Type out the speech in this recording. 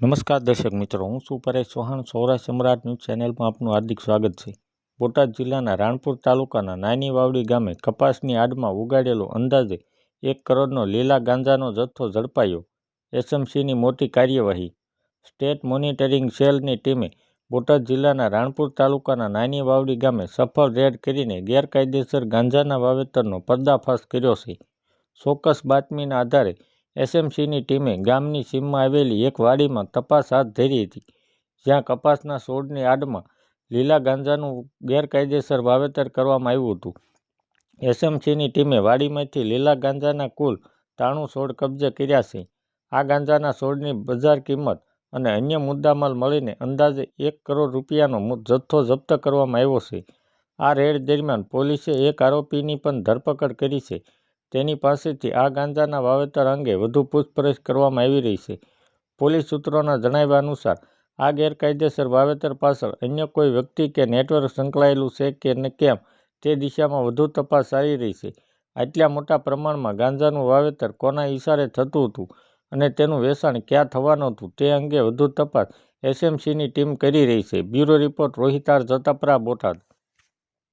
નમસ્કાર દર્શક મિત્રો, હું છું પરેશ ચૌહાણ. સૌરાષ્ટ્ર સમ્રાટ ન્યૂઝ ચેનલમાં આપનું હાર્દિક સ્વાગત છે. બોટાદ જિલ્લાના રાણપુર તાલુકાના નાની વાવડી ગામે કપાસની આડમાં ઉગાડેલો અંદાજે 1 કરોડનો લીલા ગાંજાનો જથ્થો ઝડપાયો. એસએમસીની મોટી કાર્યવાહી. સ્ટેટ મોનિટરિંગ સેલની ટીમે બોટાદ જિલ્લાના રાણપુર તાલુકાના નાની વાવડી ગામે સફળ રેડ કરીને ગેરકાયદેસર ગાંજાના વાવેતરનો પર્દાફાશ કર્યો છે. ચોક્કસ બાતમીના આધારે એસએમસીની ટીમે ગામની સીમમાં આવેલી એક વાડીમાં તપાસ હાથ ધરી હતી, જ્યાં કપાસના છોડની આડમાં લીલા ગાંજાનું ગેરકાયદેસર વાવેતર કરવામાં આવ્યું હતું. એસએમસીની ટીમે વાડીમાંથી લીલા ગાંજાના કુલ 93 છોડ કબજે કર્યા છે. આ ગાંજાના છોડની બજાર કિંમત અને અન્ય મુદ્દામાલ મળીને અંદાજે 1 કરોડ રૂપિયાનો જથ્થો જપ્ત કરવામાં આવ્યો છે. આ રેડ દરમિયાન પોલીસે એક આરોપીની પણ ધરપકડ કરી છે. તેની પાસેથી આ ગાંજાના વાવેતર અંગે વધુ પૂછપરછ કરવામાં આવી રહી છે. પોલીસ સૂત્રોના જણાવ્યા અનુસાર આ ગેરકાયદેસર વાવેતર પાછળ અન્ય કોઈ વ્યક્તિ કે નેટવર્ક સંકળાયેલું છે કે કેમ તે દિશામાં વધુ તપાસ ચાલી રહી છે. આટલા મોટા પ્રમાણમાં ગાંજાનું વાવેતર કોના ઇશારે થતું હતું અને તેનું વેચાણ ક્યાં થવાનું હતું તે અંગે વધુ તપાસ એસએમસીની ટીમ કરી રહી છે. Bureau report Rohit R Jatapara, Botad.